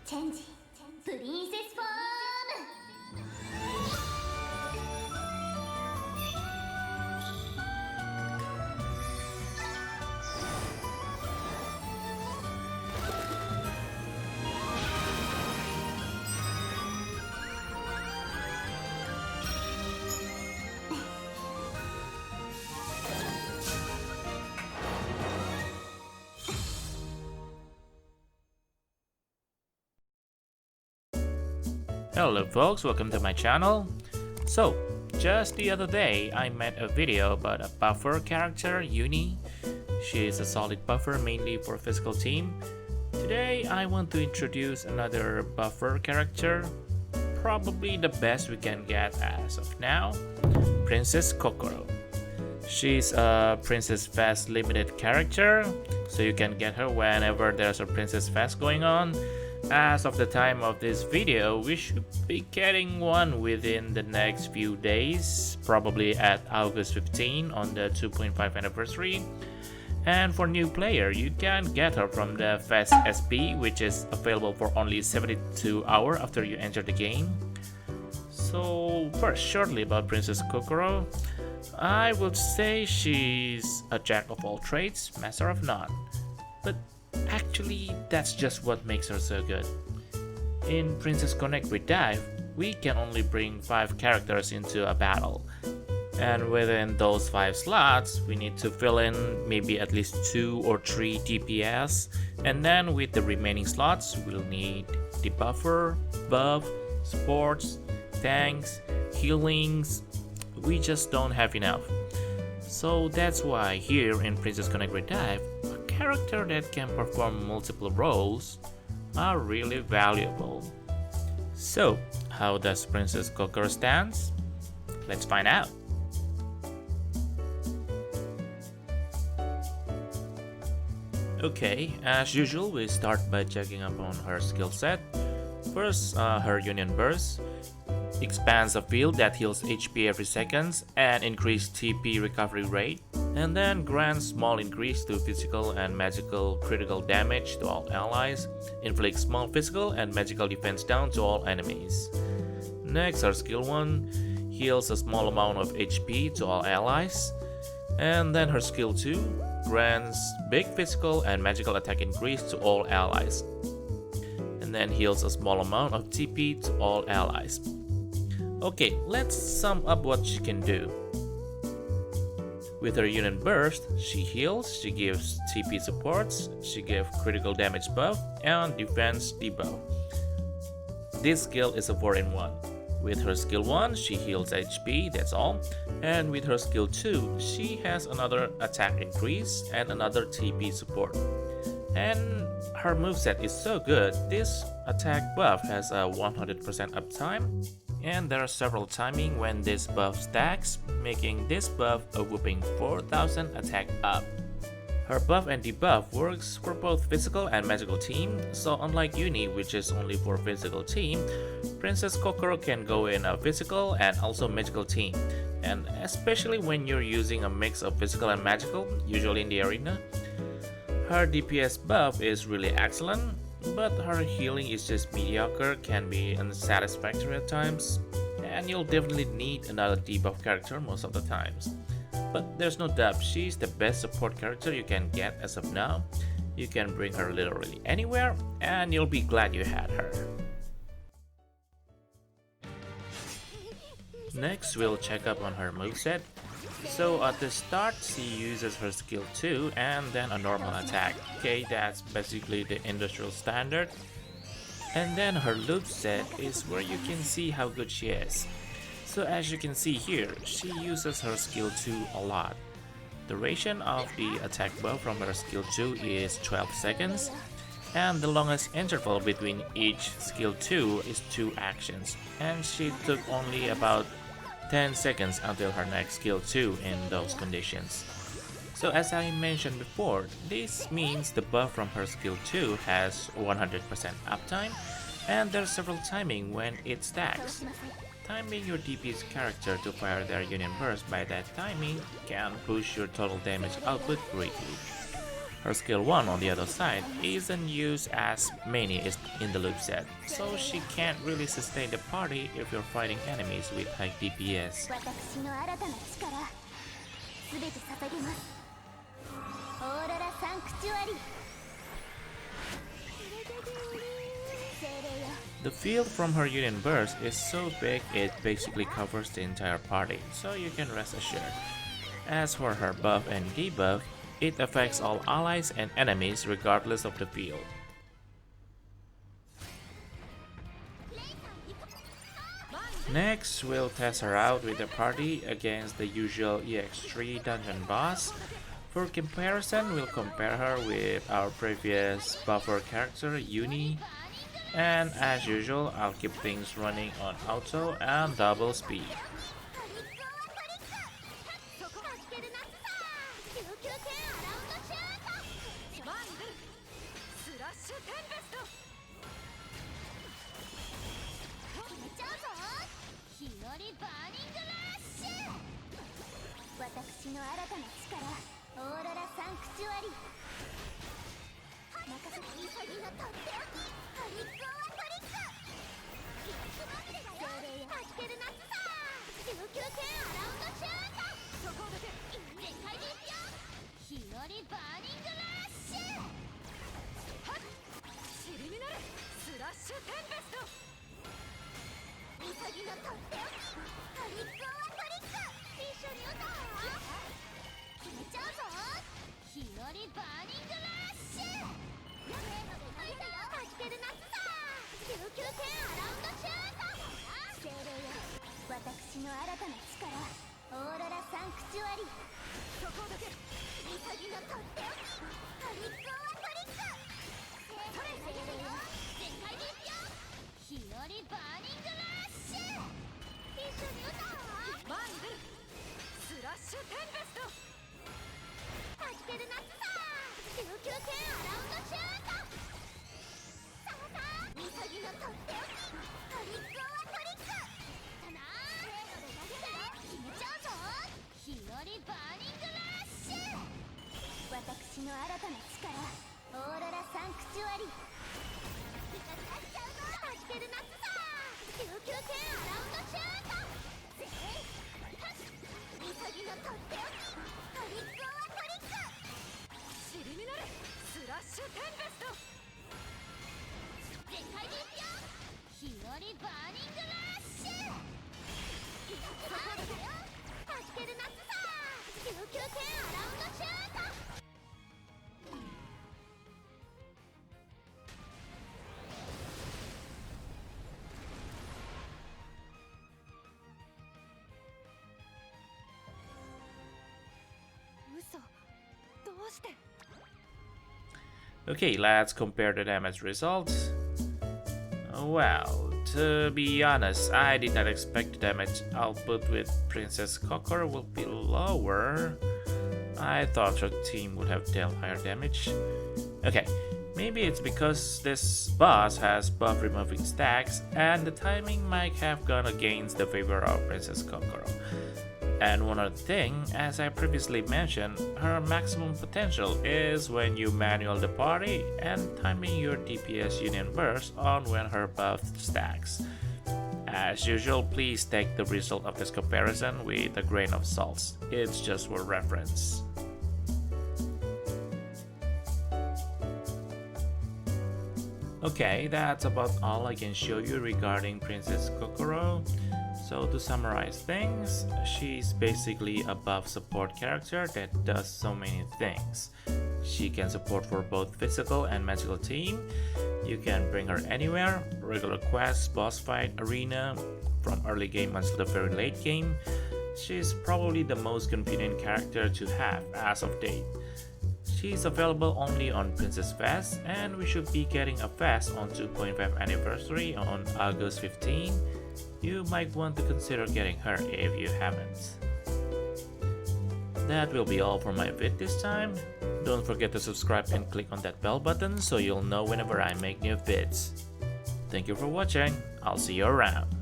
チェンジプリンセスフォーム Hello folks, welcome to my channel. So, just the other day I made a video about a buffer character, Uni. She is a solid buffer mainly for physical team. Today I want to introduce another buffer character, probably the best we can get as of now, Princess Kokkoro. She's a Princess Fest limited character, so you can get her whenever there's a Princess Fest going on. As of the time of this video, we should be getting one within the next few days, probably at August 15 on the 2.5 anniversary. And for new player, you can get her from the Fest SP, which is available for only 72 hours after you enter the game. So first, shortly about Princess Kokkoro, I would say she's a jack of all trades, master of none. But actually, that's just what makes her so good. In Princess Connect with Dive, we can only bring 5 characters into a battle. And within those 5 slots, we need to fill in maybe at least 2 or 3 DPS. And then with the remaining slots, we'll need debuffer, buff, supports, tanks, healings. We just don't have enough. So that's why here in Princess Connect with Dive, character that can perform multiple roles are really valuable. So, how does Princess Kokkoro stand? Let's find out. Okay, as usual, we start by checking up on her skill set. First, her Union Burst expands a field that heals HP every second and increases TP recovery rate, and then grants small increase to physical and magical critical damage to all allies, inflicts small physical and magical defense down to all enemies. Next, her skill 1 heals a small amount of HP to all allies, and then her skill 2 grants big physical and magical attack increase to all allies, and then heals a small amount of TP to all allies. Okay, let's sum up what she can do. With her Union Burst, she heals, she gives TP supports, she gives critical damage buff, and defense debuff. This skill is a 4-in-1. With her skill 1, she heals HP, that's all. And with her skill 2, she has another attack increase and another TP support. And her moveset is so good, this attack buff has a 100% uptime. And there are several timing when this buff stacks, making this buff a whopping 4000 attack up. Her buff and debuff works for both physical and magical team, so unlike Uni, which is only for physical team, Princess Kokkoro can go in a physical and also magical team, and especially when you're using a mix of physical and magical, usually in the arena. Her DPS buff is really excellent, but her healing is just mediocre, can be unsatisfactory at times, and you'll definitely need another debuff character most of the times. But there's no doubt she's the best support character you can get as of now. You can bring her literally anywhere, and you'll be glad you had her. Next, we'll check up on her moveset. So at the start, she uses her skill 2 and then a normal attack. Okay, that's basically the industrial standard. And then her loop set is where you can see how good she is. So as you can see here, she uses her skill 2 a lot. Duration of the attack buff from her skill 2 is 12 seconds. And the longest interval between each skill 2 is 2 actions. And she took only about 10 seconds until her next skill 2 in those conditions. So as I mentioned before, this means the buff from her skill 2 has 100% uptime, and there's several timing when it stacks. Timing your DPS character to fire their Union Burst by that timing can push your total damage output greatly. Her skill 1 on the other side isn't used as many as in the loop set, so she can't really sustain the party if you're fighting enemies with high DPS. 私の新たな力すべて捧げます。オーロラサンクチュアリ。 The field from her Union Burst is so big it basically covers the entire party, so you can rest assured. As for her buff and debuff, it affects all allies and enemies regardless of the field. Next, we'll test her out with the party against the usual EX3 dungeon boss. For comparison, we'll compare her with our previous buffer character, Uni. And as usual, I'll keep things running on auto and double speed. Okay, let's compare the damage results. Well, to be honest, I did not expect the damage output with Princess Kokkoro will be lower. I thought her team would have dealt higher damage. Okay, maybe it's because this boss has buff removing stacks and the timing might have gone against the favor of Princess Kokkoro. And one other thing, as I previously mentioned, her maximum potential is when you manual the party and timing your DPS Union Burst on when her buff stacks. As usual, please take the result of this comparison with a grain of salt. It's just for reference. Okay, that's about all I can show you regarding Princess Kokkoro. So to summarize things, she's basically a buff support character that does so many things. She can support for both physical and magical team. You can bring her anywhere, regular quests, boss fight, arena, from early game until the very late game. She's probably the most convenient character to have as of date. She's available only on Princess Fest, and we should be getting a Fest on 2.5 anniversary on August 15. You might want to consider getting her if you haven't. That will be all for my vid this time. Don't forget to subscribe and click on that bell button so you'll know whenever I make new vids. Thank you for watching. I'll see you around.